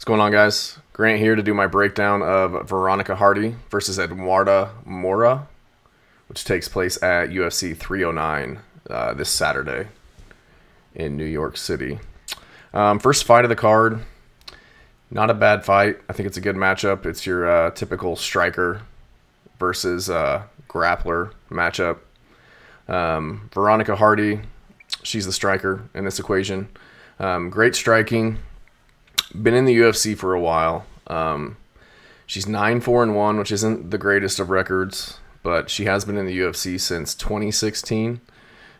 What's going on, guys? Grant here to do my breakdown of Veronica Hardy versus Eduarda Moura, which takes place at UFC 309 this Saturday in New York City. First fight of the card. Not a bad fight. I think it's a good matchup. It's your typical striker versus grappler matchup. Veronica Hardy, she's the striker in this equation. Great striking. Been in the UFC for a while. She's 9-4-1, which isn't the greatest of records, but she has been in the UFC since 2016.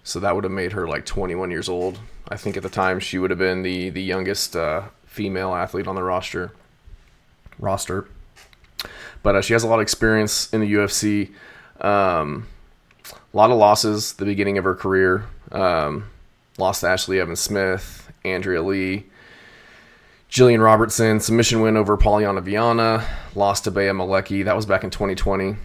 So that would have made her like 21 years old. I think at the time she would have been the youngest female athlete on the roster. But she has a lot of experience in the UFC. A lot of losses the beginning of her career. Lost to Ashley Evans-Smith, Andrea Lee, Jillian Robertson, submission win over Polyana Viana, lost to Bea Malecki. That was back in 2020.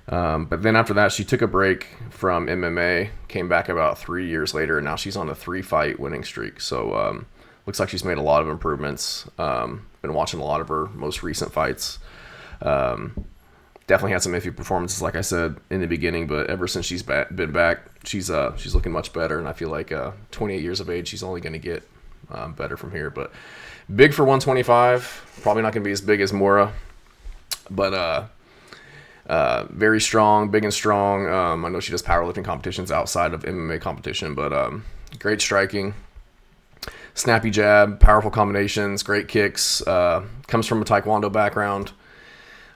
But then after that, she took a break from MMA, came back about 3 years later, and now she's on a 3-fight winning streak. So looks like she's made a lot of improvements. Been watching a lot of her most recent fights. Definitely had some iffy performances, like I said in the beginning, but ever since she's been back, she's looking much better, and I feel like 28 years of age, she's only going to get better from here. But big for 125, probably not going to be as big as Moura, but very strong, big and strong. I know she does powerlifting competitions outside of MMA competition, but great striking, snappy jab, powerful combinations, great kicks. Comes from a Taekwondo background.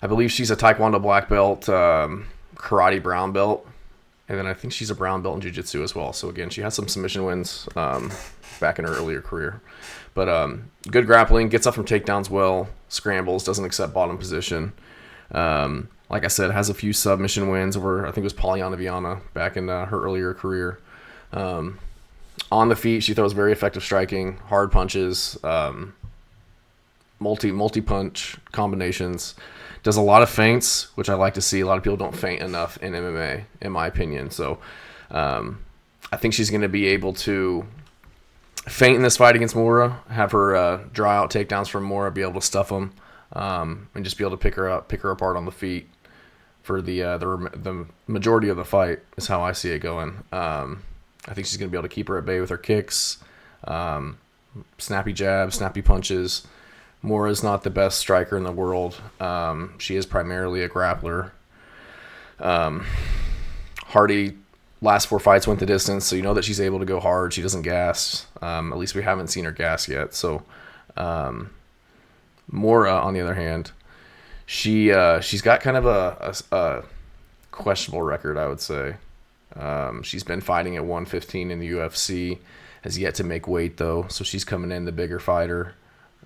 I believe she's a Taekwondo black belt, karate brown belt, and then I think she's a brown belt in jiu-jitsu as well. So again, she has some submission wins back in her earlier career. But good grappling, gets up from takedowns well, scrambles, doesn't accept bottom position. Like I said, has a few submission wins over, I think it was Polyana Viana back in her earlier career. On the feet, she throws very effective striking, hard punches, multi-punch combinations. Does a lot of feints, which I like to see. A lot of people don't feint enough in MMA, in my opinion. So I think she's going to be able to feint in this fight against Moura, have her draw out takedowns from Moura, be able to stuff them, and just be able to pick her apart on the feet for the majority of the fight is how I see it going. I think she's going to be able to keep her at bay with her kicks, snappy jabs, snappy punches. Moura's not the best striker in the world. She is primarily a grappler. Hardy, last 4 fights went the distance, so you know that she's able to go hard. She doesn't gas. At least we haven't seen her gas yet. So Moura, on the other hand, she's got kind of a questionable record, I would say. She's been fighting at 115 in the UFC, has yet to make weight though, so she's coming in the bigger fighter.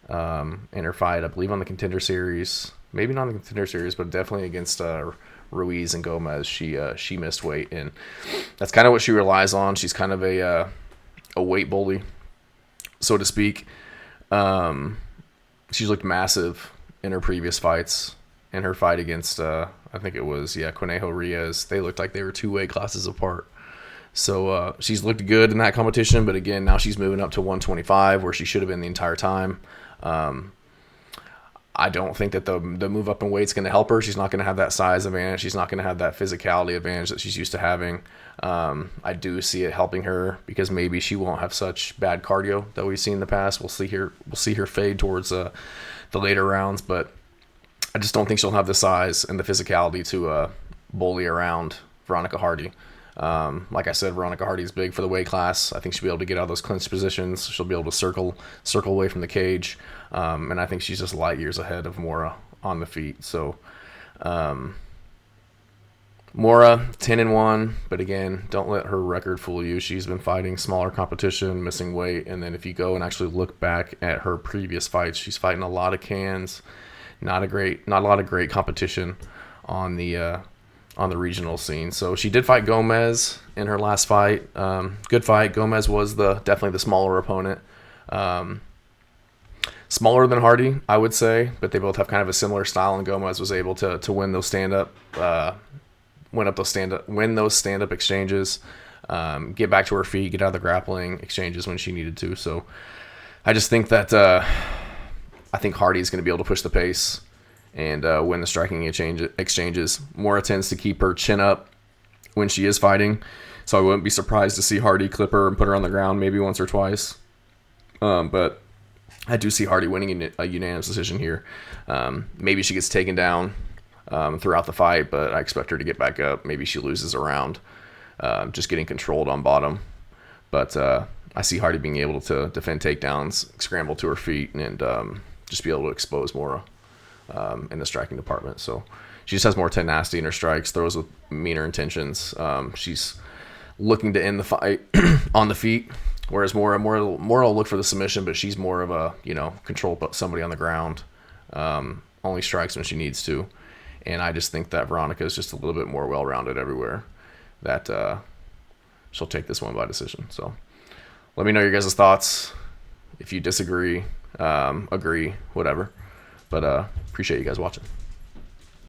In her fight, I believe on the Contender Series, maybe not on the Contender Series, but definitely against Ruiz and Gomez, she missed weight, and that's kind of what she relies on. She's kind of a weight bully, so to speak. She's looked massive in her previous fights. In her fight against, I think it was, Conejo Riaz, they looked like they were 2 weight classes apart. So she's looked good in that competition, but again, now she's moving up to 125, where she should have been the entire time. I don't think that the move up in weight is going to help her. She's not going to have that size advantage. She's not going to have that physicality advantage that she's used to having. I do see it helping her because maybe she won't have such bad cardio that we've seen in the past. We'll see her fade towards the later rounds, but I just don't think she'll have the size and the physicality to bully around Veronica Hardy. Like I said, Veronica Hardy is big for the weight class. I think she'll be able to get out of those clinch positions. She'll be able to circle away from the cage. And I think she's just light years ahead of Moura on the feet. So, Moura 10-1, but again, don't let her record fool you. She's been fighting smaller competition, missing weight. And then if you go and actually look back at her previous fights, she's fighting a lot of cans. Not a lot of great competition on the regional scene. So she did fight Gomez in her last fight. Good fight. Gomez was definitely the smaller opponent. Smaller than Hardy, I would say, but they both have kind of a similar style, and Gomez was able to win those stand-up exchanges, get back to her feet, get out of the grappling exchanges when she needed to. So I just think that I think Hardy's going to be able to push the pace and win the striking exchanges. Moura tends to keep her chin up when she is fighting, so I wouldn't be surprised to see Hardy clip her and put her on the ground maybe once or twice. But I do see Hardy winning a unanimous decision here. Maybe she gets taken down throughout the fight, but I expect her to get back up. Maybe she loses a round, just getting controlled on bottom. But I see Hardy being able to defend takedowns, scramble to her feet, and just be able to expose Moura in the striking department. So she just has more tenacity in her strikes, throws with meaner intentions. She's looking to end the fight on the feet, whereas Moura will look for the submission, but she's more of a, control somebody on the ground, only strikes when she needs to. And I just think that Veronica is just a little bit more well-rounded everywhere, that she'll take this one by decision. So let me know your guys' thoughts. If you disagree, agree, whatever. But appreciate you guys watching.